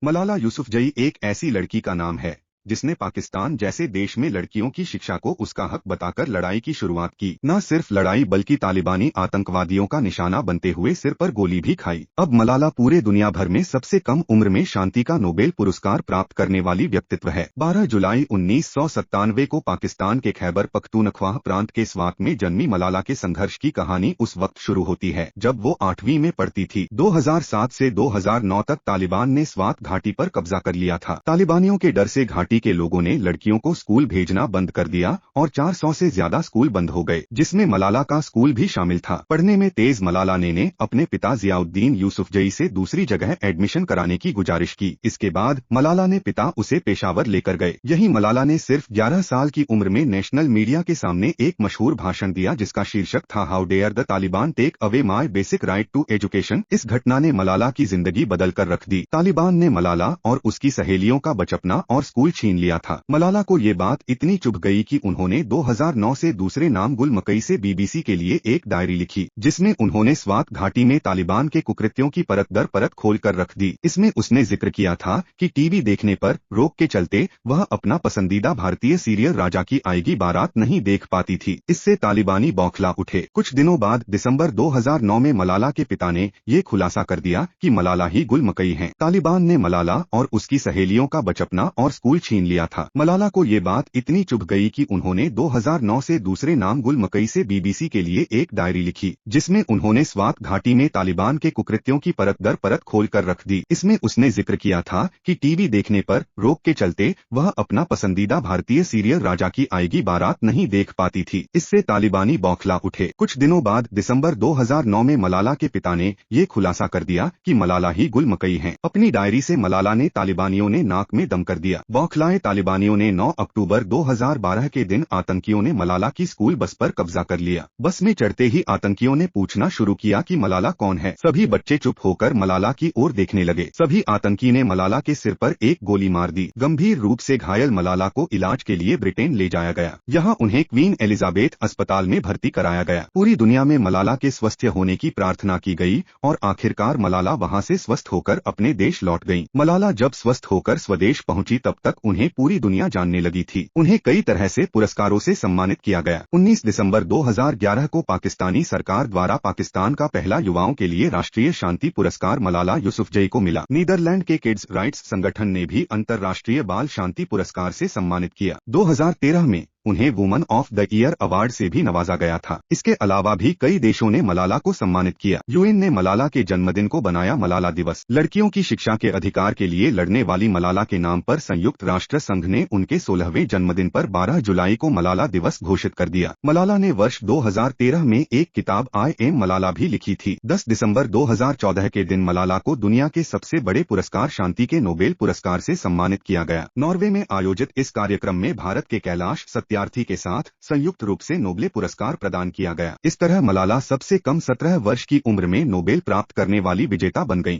मलाला यूसुफजई एक ऐसी लड़की का नाम है जिसने पाकिस्तान जैसे देश में लड़कियों की शिक्षा को उसका हक बताकर लड़ाई की शुरुआत की। न सिर्फ लड़ाई बल्कि तालिबानी आतंकवादियों का निशाना बनते हुए सिर पर गोली भी खाई। अब मलाला पूरे दुनिया भर में सबसे कम उम्र में शांति का नोबेल पुरस्कार प्राप्त करने वाली व्यक्तित्व है। 12 जुलाई 1997 को पाकिस्तान के खैबर पख्तूनख्वा प्रांत के स्वात में जन्मी मलाला के संघर्ष की कहानी उस वक्त शुरू होती है जब वो 8वीं में पढ़ती थी। 2007 से 2009 तक तालिबान ने स्वात घाटी पर कब्जा कर लिया था। तालिबानियों के डर से घाटी के लोगों ने लड़कियों को स्कूल भेजना बंद कर दिया और 400 से ज्यादा स्कूल बंद हो गए, जिसमें मलाला का स्कूल भी शामिल था। पढ़ने में तेज मलाला ने अपने पिता जियाउद्दीन यूसुफजई से दूसरी जगह एडमिशन कराने की गुजारिश की। इसके बाद मलाला ने पिता उसे पेशावर लेकर गए। यही मलाला ने सिर्फ 11 साल की उम्र में नेशनल मीडिया के सामने एक मशहूर भाषण दिया जिसका शीर्षक था how dare the Taliban take away my basic right to education. इस घटना ने मलाला की जिंदगी बदल कर रख दी। तालिबान ने मलाला और उसकी सहेलियों का बचपना और स्कूल छीन लिया था। मलाला को ये बात इतनी चुभ गई कि उन्होंने 2009 से दूसरे नाम गुल मकई से बीबीसी के लिए एक डायरी लिखी जिसमें उन्होंने स्वात घाटी में तालिबान के कुकृत्यों की परत दर परत खोल कर रख दी। इसमें उसने जिक्र किया था कि टीवी देखने पर रोक के चलते वह अपना पसंदीदा भारतीय सीरियल राजा की आएगी बारात नहीं देख पाती थी। इससे तालिबानी बौखला उठे। कुछ दिनों बाद दिसंबर 2009 में मलाला के पिता ने ये खुलासा कर दिया कि मलाला ही गुल मकई हैं। तालिबान ने मलाला और उसकी सहेलियों का बचपना और स्कूल छीन लिया था। मलाला को ये बात इतनी चुभ गई कि उन्होंने 2009 से दूसरे नाम गुल मकई से बीबीसी के लिए एक डायरी लिखी जिसमें उन्होंने स्वात घाटी में तालिबान के कुकृत्यों की परत दर परत खोल कर रख दी। इसमें उसने जिक्र किया था कि टीवी देखने पर रोक के चलते वह अपना पसंदीदा भारतीय सीरियल राजा की आएगी बारात नहीं देख पाती थी। इससे तालिबानी बौखला उठे। कुछ दिनों बाद दिसंबर 2009 में मलाला के पिता ने ये खुलासा कर दिया कि मलाला ही गुल मकई हैं। अपनी डायरी से मलाला ने तालिबानियों ने नाक में दम कर दिया। बौखलाए तालिबानियों ने 9 अक्टूबर 2012 के दिन आतंकियों ने मलाला की स्कूल बस पर कब्जा कर लिया। बस में चढ़ते ही आतंकियों ने पूछना शुरू किया कि मलाला कौन है। सभी बच्चे चुप होकर मलाला की ओर देखने लगे। सभी आतंकी ने मलाला के सिर पर एक गोली मार दी। गंभीर रूप से घायल मलाला को इलाज के लिए ब्रिटेन ले जाया गया। यहाँ उन्हें क्वीन एलिजाबेथ अस्पताल में भर्ती कराया गया। पूरी दुनिया में मलाला के स्वस्थ होने की प्रार्थना की गई और आखिरकार मलाला वहाँ से स्वस्थ होकर अपने देश लौट गयी। मलाला जब स्वस्थ होकर स्वदेश पहुंची तब तक उन्हें पूरी दुनिया जानने लगी थी। उन्हें कई तरह से पुरस्कारों से सम्मानित किया गया। 19 दिसंबर 2011 को पाकिस्तानी सरकार द्वारा पाकिस्तान का पहला युवाओं के लिए राष्ट्रीय शांति पुरस्कार मलाला यूसुफजई को मिला। नीदरलैंड के किड्स राइट्स संगठन ने भी अंतर्राष्ट्रीय बाल शांति पुरस्कार से सम्मानित किया। 2013 में उन्हें woman of the year award से भी नवाजा गया था। इसके अलावा भी कई देशों ने मलाला को सम्मानित किया। यूएन ने मलाला के जन्मदिन को बनाया मलाला दिवस। लड़कियों की शिक्षा के अधिकार के लिए लड़ने वाली मलाला के नाम पर संयुक्त राष्ट्र संघ ने उनके 16वें जन्मदिन पर 12 जुलाई को मलाला दिवस घोषित कर दिया। मलाला ने वर्ष 2013 में एक किताब आई एम मलाला भी लिखी थी। 10 दिसंबर 2014 के दिन मलाला को दुनिया के सबसे बड़े पुरस्कार शांति के नोबेल पुरस्कार से सम्मानित किया गया। नॉर्वे में आयोजित इस कार्यक्रम में भारत के कैलाश सत्यार्थी के साथ संयुक्त रूप से नोबेल पुरस्कार प्रदान किया गया। इस तरह मलाला सबसे कम 17 वर्ष की उम्र में नोबेल प्राप्त करने वाली विजेता बन गईं।